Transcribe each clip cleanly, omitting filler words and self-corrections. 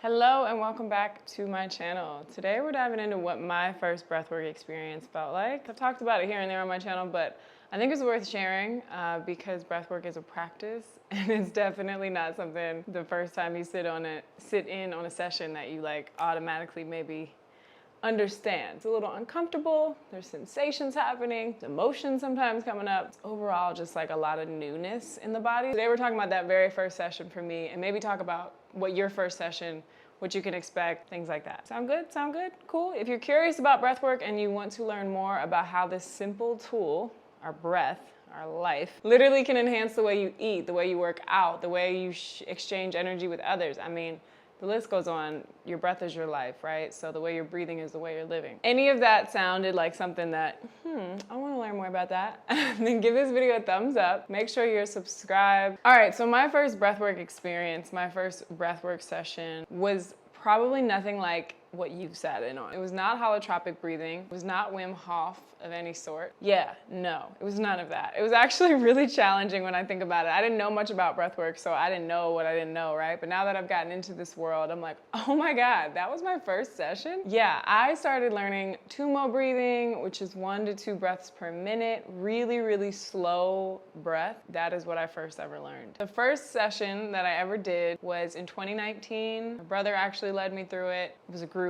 Hello and welcome back to my channel. Today we're diving into what my first breathwork experience felt like. I've talked about it here and there on my channel, but I think it's worth sharing because breathwork is a practice and it's definitely not something the first time you sit in on a session that you like automatically maybe understand. It's a little uncomfortable, there's sensations happening, emotions sometimes coming up. It's overall just like a lot of newness in the body. Today we're talking about that very first session for me and maybe talk about what your first session, what you can expect, things like that. Sound good? Sound good? Cool. If you're curious about breathwork and you want to learn more about how this simple tool, our breath, our life, literally can enhance the way you eat, the way you work out, the way you exchange energy with others. I mean, the list goes on. Your breath is your life, right? So the way you're breathing is the way you're living. Any of that sounded like something that, I want to learn more about that, then give this video a thumbs up. Make sure you're subscribed. All right, so my first breathwork experience, my first breathwork session was probably nothing like what you've sat in on. It was not holotropic breathing. It was not Wim Hof of any sort. Yeah, no, it was none of that. It was actually really challenging when I think about it. I didn't know much about breathwork, so I didn't know what I didn't know, right? But now that I've gotten into this world, I'm like, oh my God, that was my first session? Yeah, I started learning tumo breathing, which is 1 to 2 breaths per minute, really, really slow breath. That is what I first ever learned. The first session that I ever did was in 2019. My brother actually led me through it. It was a group.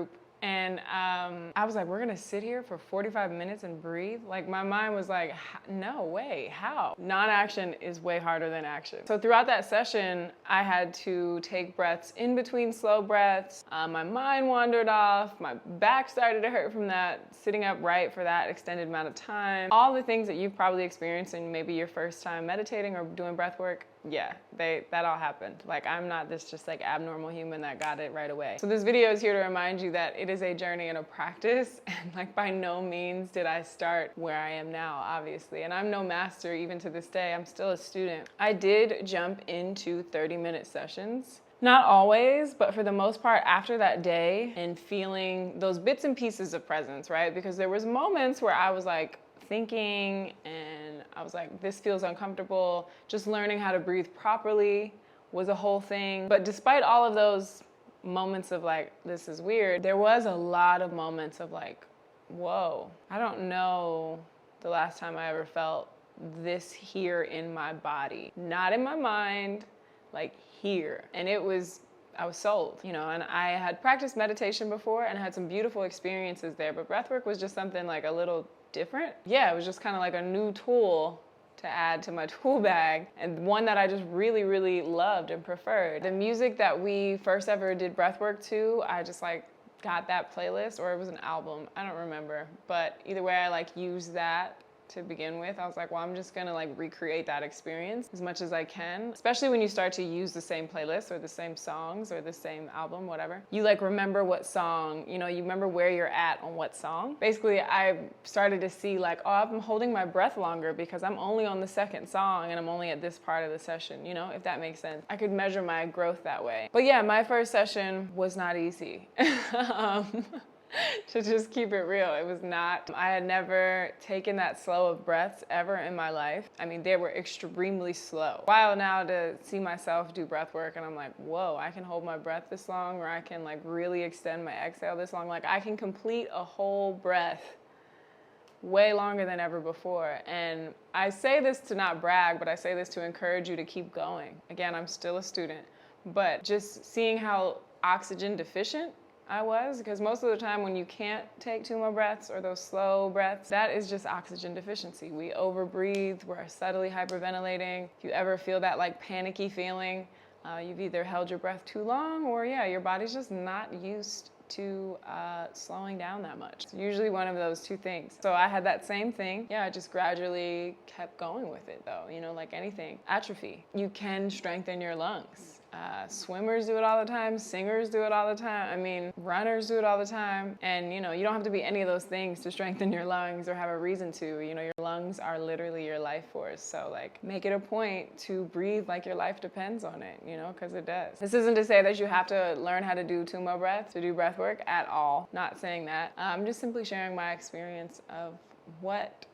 And I was like, we're gonna sit here for 45 minutes and breathe? Like my mind was like, no way, how? Non-action is way harder than action. So throughout that session, I had to take breaths in between slow breaths. My mind wandered off. My back started to hurt from that, sitting upright for that extended amount of time. All the things that you've probably experienced in maybe your first time meditating or doing breath work, yeah, that all happened. Like I'm not this just like abnormal human that got it right away. So this video is here to remind you that it is a journey and a practice, and like by no means did I start where I am now, obviously. And I'm no master even to this day. I'm still a student. I did jump into 30-minute sessions. Not always, but for the most part after that day and feeling those bits and pieces of presence, right? Because there was moments where I was like thinking and I was like, this feels uncomfortable. Just learning how to breathe properly was a whole thing. But despite all of those moments of like, this is weird, there was a lot of moments of like, whoa, I don't know the last time I ever felt this here in my body. Not in my mind, like here. And I was sold, you know, and I had practiced meditation before and I had some beautiful experiences there, but breathwork was just something like a little different. Yeah, it was just kind of like a new tool to add to my tool bag, and one that I just really, really loved and preferred. The music that we first ever did breathwork to, I just like got that playlist, or it was an album, I don't remember, but either way I like used that to begin with. I was like, well, I'm just gonna like recreate that experience as much as I can, especially when you start to use the same playlist or the same songs or the same album, whatever. You like remember what song, you know, you remember where you're at on what song. Basically, I started to see like, oh, I'm holding my breath longer because I'm only on the second song and I'm only at this part of the session, you know, if that makes sense. I could measure my growth that way. But yeah, my first session was not easy. To just keep it real, it was not. I had never taken that slow of breaths ever in my life. I mean, they were extremely slow. While now to see myself do breath work and I'm like, whoa, I can hold my breath this long, or I can like really extend my exhale this long. Like I can complete a whole breath way longer than ever before. And I say this to not brag, but I say this to encourage you to keep going. Again, I'm still a student, but just seeing how oxygen deficient I was, because most of the time when you can't take 2 more breaths or those slow breaths, that is just oxygen deficiency. We overbreathe, we're subtly hyperventilating. If you ever feel that like panicky feeling, you've either held your breath too long or yeah, your body's just not used to slowing down that much. It's usually one of those two things. So I had that same thing. Yeah, I just gradually kept going with it though, you know, like anything. Atrophy. You can strengthen your lungs. Swimmers do it all the time, singers do it all the time, I mean, runners do it all the time, and you know, you don't have to be any of those things to strengthen your lungs or have a reason to, you know, your lungs are literally your life force, so like, make it a point to breathe like your life depends on it, you know, because it does. This isn't to say that you have to learn how to do 2 more breaths to do breath work at all, not saying that. I'm just simply sharing my experience of what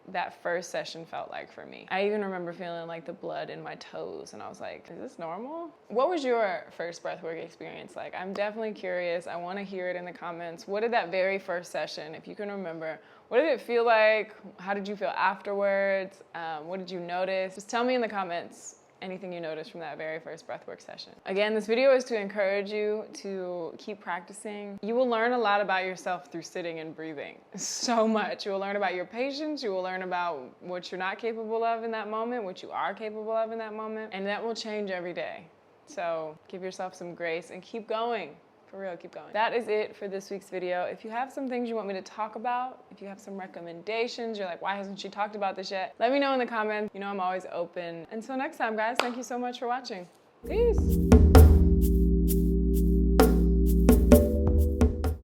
that first session felt like for me. I even remember feeling like the blood in my toes, and I was like, is this normal? What was your first breathwork experience like? I'm definitely curious. I want to hear it in the comments. What did that very first session, if you can remember, what did it feel like? How did you feel afterwards? What did you notice? Just tell me in the comments anything you noticed from that very first breathwork session. Again, this video is to encourage you to keep practicing. You will learn a lot about yourself through sitting and breathing. So much. You will learn about your patience. You will learn about what you're not capable of in that moment, what you are capable of in that moment, and that will change every day. So give yourself some grace and keep going. For real, keep going. That is it for this week's video. If you have some things you want me to talk about, if you have some recommendations, you're like, why hasn't she talked about this yet? Let me know in the comments. You know I'm always open. Until next time, guys, thank you so much for watching. Peace.